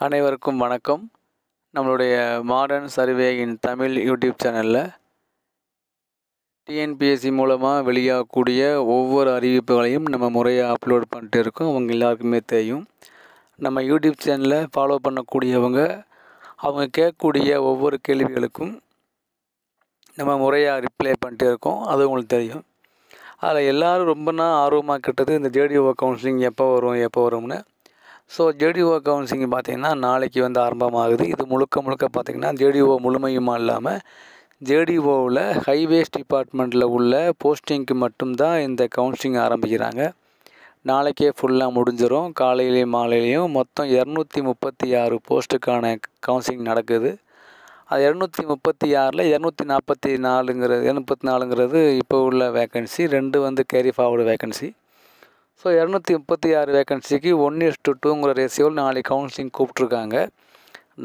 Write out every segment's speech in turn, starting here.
அனைவருக்கும் வணக்கம். நம்மளுடைய மாடர்ன் சர்வேயின் தமிழ் யூடியூப் சேனலில் டிஎன்பிஎஸ்சி மூலமாக வெளியாகக்கூடிய ஒவ்வொரு அறிவிப்புகளையும் நம்ம முறையாக அப்லோட் பண்ணிட்டு இருக்கோம். அவங்க எல்லாருக்குமே தெரியும். நம்ம யூடியூப் சேனலில் ஃபாலோ பண்ணக்கூடியவங்க அவங்க கேட்கக்கூடிய ஒவ்வொரு கேள்விகளுக்கும் நம்ம முறையாக ரிப்ளை பண்ணிட்டு இருக்கோம். அது உங்களுக்கு தெரியும். அதில் எல்லோரும் ரொம்ப ஆர்வமாக கேட்டது இந்த ஜேடிஓ கவுன்சிலிங் எப்போ வரும்னு. ஸோ ஜேடிஓ கவுன்சிலிங் பார்த்திங்கன்னா நாளைக்கு ஆரம்பமாகுது. இது முழுக்க பார்த்திங்கன்னா ஜேடிஓ முழுமையுமா இல்லாமல் ஜேடிஓவில் ஹைவேஸ் டிபார்ட்மெண்ட்டில் உள்ள போஸ்டிங்க்கு மட்டும்தான் இந்த கவுன்சிலிங் ஆரம்பிக்கிறாங்க. நாளைக்கே ஃபுல்லாக முடிஞ்சிடும். காலையிலையும் மாலையிலையும் மொத்தம் 236 போஸ்ட்டுக்கான கவுன்சிலிங் நடக்குது. அது 236ல் 244ங்கிறது இப்போ உள்ள vacancy, 2 carry forward vacancy. So 236 வேக்கன்சிக்கு 1:2ங்கிற ரேஷியோவில் நாளைக்கு கவுன்சிலிங் கூப்பிட்ருக்காங்க.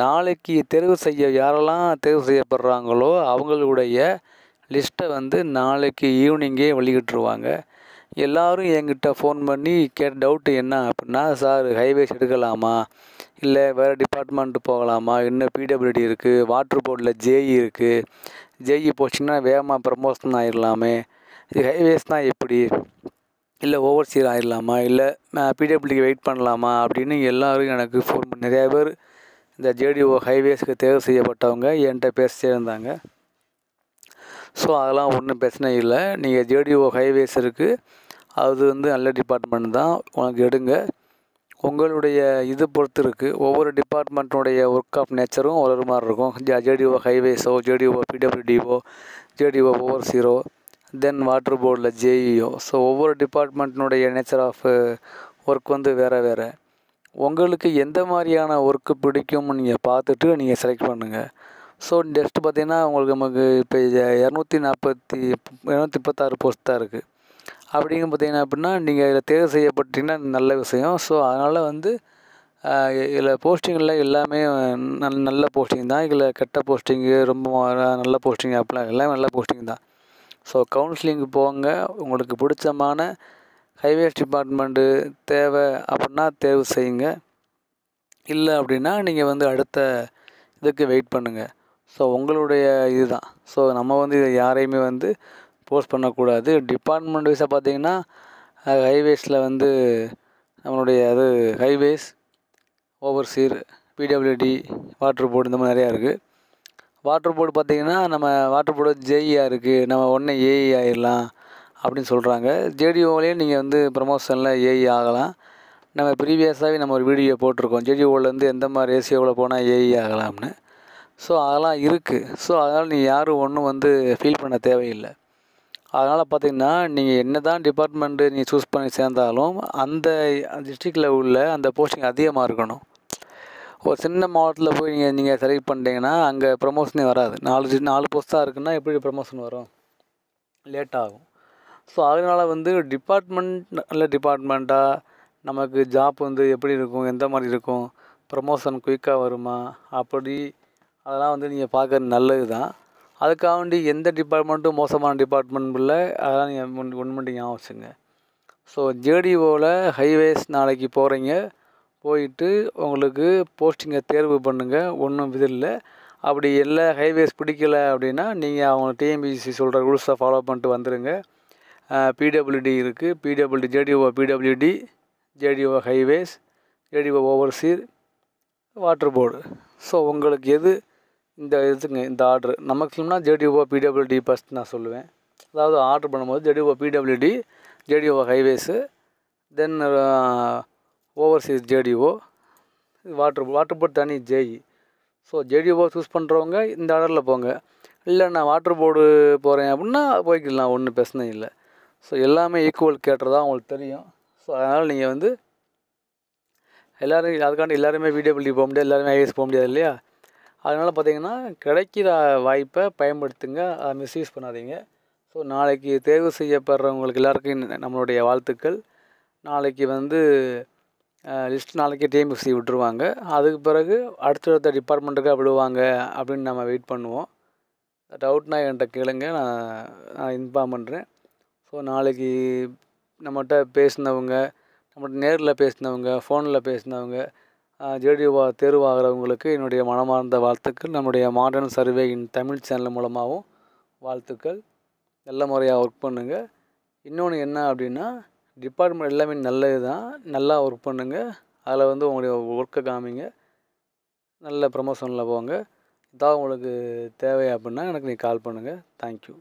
நாளைக்கு யாரெல்லாம் தேர்வு செய்யப்படுறாங்களோ அவங்களுடைய லிஸ்ட்டை நாளைக்கு ஈவினிங்கே வெளியிட்டுருவாங்க. எல்லோரும் என்கிட்ட ஃபோன் பண்ணி டவுட்டு என்ன அப்படின்னா, சார் ஹைவேஸ் எடுக்கலாமா, இல்லை வேறு டிபார்ட்மெண்ட்டு போகலாமா, இன்னும் பிடபிள்யூடி இருக்குது, வாட்டர் போர்டில் ஜேஇ இருக்குது, ஜேஇ போச்சுன்னா வேகமாக ப்ரமோஷன் ஆகிடலாமே, இது ஹைவேஸ்னால் எப்படி, இல்லை ஓவர்சீர் ஆகிடலாமா, இல்லை பிடபிள்யூடிக்கு வெயிட் பண்ணலாமா அப்படின்னு எல்லோரும் எனக்கு ஃபோன் பண்ணி நிறையா பேர் இந்த ஜேடிஓ ஹைவேஸ்க்கு தேர்வு செய்யப்பட்டவங்க என்கிட்ட பேசிட்டே இருந்தாங்க. ஸோ அதெல்லாம் ஒன்றும் பிரச்சனை இல்லை. நீங்கள் ஜேடிஓ ஹைவேஸ் இருக்குது, அது நல்ல டிபார்ட்மெண்ட் தான், உனக்கு எடுங்க. உங்களுடைய இது பொறுத்து இருக்குது. ஒவ்வொரு டிபார்ட்மெண்ட்டுடைய ஒர்க் ஆஃப் நேச்சரும் ஒரு மாதிரி இருக்கும். ஜேடிஓ ஹைவேஸோ, ஜேடிஓ பிடபிள்யூடிஓ, ஜேடிஓ ஓவர்சீரோ, தென் வாட்டர் போர்டில் ஜேஇஓ. ஸோ ஒவ்வொரு டிபார்ட்மெண்ட்டினுடைய நேச்சர் ஆஃப் ஒர்க் வேறு. உங்களுக்கு எந்த மாதிரியான ஒர்க்கு பிடிக்கும்னு நீங்கள் பார்த்துட்டு நீங்கள் செலக்ட் பண்ணுங்கள். ஸோ நெக்ஸ்ட்டு பார்த்திங்கன்னா நமக்கு இப்போ 236 போஸ்ட் தான் இருக்குது. அப்படிங்க பார்த்திங்கன்னா அப்படின்னா நீங்கள் இதில் தேர்வு செய்யப்பட்டீங்கன்னா நல்ல விஷயம். ஸோ அதனால் இதில் போஸ்டிங்கில் எல்லாமே நல்ல போஸ்டிங் தான். இதில் கெட்ட போஸ்டிங்கு, ரொம்ப நல்ல போஸ்டிங் அப்படிலாம் எல்லாமே நல்ல போஸ்டிங் தான். ஸோ கவுன்சிலிங்கு போங்க. உங்களுக்கு பிடிச்சமான ஹைவேஸ் டிபார்ட்மெண்ட்டு தேவை அப்படின்னா தேர்வு செய்யுங்க. இல்லை அப்படின்னா நீங்கள் அடுத்த இதுக்கு வெயிட் பண்ணுங்கள். ஸோ உங்களுடைய இதுதான். ஸோ நம்ம இதை யாரையுமே போஸ்ட் பண்ணக்கூடாது. டிபார்ட்மெண்ட் வைஸாக பார்த்திங்கன்னா ஹைவேஸில் நம்மளுடைய highways, overseer, PWD, water board இந்த மாதிரி நிறையா இருக்குது. வாட்டர் போர்டு பார்த்திங்கன்னா நம்ம வாட்டர் போர்டு ஜேஇயாக இருக்குது, நம்ம உடனே ஏஇ ஆகிடலாம் அப்படின்னு சொல்கிறாங்க. ஜேடிஓவிலேயே நீங்கள் ப்ரமோஷனில் ஏஇ ஆகலாம். நம்ம ப்ரீவியஸாகவே நம்ம ஒரு வீடியோ போட்டிருக்கோம், ஜேடிஓவிலேருந்து எந்த மாதிரி ரேஷியோவில் போனால் ஏஇ ஆகலாம்னு. ஸோ அதெல்லாம் இருக்குது. ஸோ அதனால் நீங்கள் யாரும் ஒன்றும் ஃபீல் பண்ண தேவையில்லை. அதனால் பார்த்திங்கன்னா நீங்கள் என்ன தான் டிபார்ட்மெண்ட்டு நீங்கள் சூஸ் பண்ணி சேர்ந்தாலும் அந்த டிஸ்ட்ரிக்டில் உள்ள அந்த போஸ்டிங் அதிகமாக இருக்கணும். ஒரு சின்ன மாவட்டத்தில் போய் நீங்கள் செலக்ட் பண்ணிட்டீங்கன்னா அங்கே ப்ரமோஷனே வராது. 4 போஸ்ட் தான் இருக்குன்னா எப்படி ப்ரமோஷன் வரும்? லேட் ஆகும். ஸோ அதனால் டிபார்ட்மெண்ட் நல்ல டிபார்ட்மெண்ட்டாக நமக்கு ஜாப் எப்படி இருக்கும், எந்த மாதிரி இருக்கும், ப்ரமோஷன் குயிக்காக வருமா, அப்படி அதெல்லாம் நீங்கள் பார்க்குறது நல்லது தான். அதுக்காக வேண்டி எந்த டிபார்ட்மெண்ட்டும் மோசமான டிபார்ட்மெண்ட் இல்லை, அதெல்லாம் நீங்கள் ஒன்று ஞாபகம் வச்சுங்க. ஸோ ஜேடிஓவில் ஹைவேஸ் நாளைக்கு போகிறீங்க, போயிட்டு உங்களுக்கு போஸ்டிங்கை தேர்வு பண்ணுங்கள். ஒன்றும் இது இல்லை. அப்படி எல்லா ஹைவேஸ் பிடிக்கலை அப்படின்னா நீங்கள் அவங்க டிஎன்பிஎஸ்சி சொல்கிற ரூல்ஸை ஃபாலோ பண்ணிட்டு வந்துடுங்க. பிடபிள்யூடி இருக்குது, JDO PWD, JDO highways, JDO overseer, water board. So உங்களுக்கு எது இந்த ஆர்டர் நமக்கு சொல்லணும்னா ஜேடிஓ பிடபிள்யூடி ஃபஸ்ட் நான் சொல்லுவேன். அதாவது ஆர்டர் பண்ணும்போது ஜேடிஓ பிடபிள்யூடி, ஜேடிஓ ஹைவேஸு, தென் ஓவர்சீஸ் ஜேடிஓ, வாட்டர் போர்டு தனி ஜேஇ. ஸோ ஜேடிஓ சூஸ் பண்ணுறவங்க இந்த ஆர்டரில் போங்க. இல்லை நான் வாட்டர் போர்டு போகிறேன் அப்படின்னா போய்க்கலாம், ஒன்றும் பிரச்சனை இல்லை. ஸோ எல்லாமே ஈக்குவல் கேட்டுறதா உங்களுக்கு தெரியும். ஸோ அதனால் நீங்கள் எல்லோரும் அதுக்காண்டி எல்லாருமே பிடபிள்யூடி போக முடியாது, எல்லாருமே ஹைவேஸ் போக முடியாது இல்லையா? அதனால் பார்த்திங்கன்னா கிடைக்கிற வாய்ப்பை பயன்படுத்துங்க, அதை மிஸ்யூஸ் பண்ணாதீங்க. ஸோ நாளைக்கு தேர்வு செய்யப்படுறவங்களுக்கு எல்லாருக்கும் நம்மளுடைய வாழ்த்துக்கள். நாளைக்கு லிஸ்ட் நாளைக்கே டிஎன்பிஎஸ்சி விட்டுருவாங்க. அதுக்கு பிறகு அடுத்தடுத்த டிபார்ட்மெண்ட்டுக்காக விடுவாங்க அப்படின்னு நம்ம வெயிட் பண்ணுவோம். டவுட்னா என்கிட்ட கேளுங்க, நான் இன்ஃபார்ம் பண்ணுறேன். ஸோ நாளைக்கு நம்மகிட்ட பேசினவங்க, நம்மகிட்ட நேரில் பேசினவங்க, ஃபோனில் பேசினவங்க, ஜேடிஓ தேர்வாகிறவங்களுக்கு என்னுடைய மனமார்ந்த வாழ்த்துக்கள். நம்முடைய மாடர்ன் சர்வே இன் தமிழ் சேனல் மூலமாகவும் வாழ்த்துக்கள். நல்ல முறையாக ஒர்க் பண்ணுங்கள். இன்னொன்று என்ன அப்படின்னா, டிபார்ட்மெண்ட் எல்லாமே நல்லது தான், நல்லா ஒர்க் பண்ணுங்கள். அதில் வந்து உங்களுடைய ஒர்க்கை காமிங்க, நல்ல ப்ரமோஷனில் போங்க. இதான் உங்களுக்கு தேவை அப்படின்னா எனக்கு நீங்கள் கால் பண்ணுங்கள். தேங்க்யூ.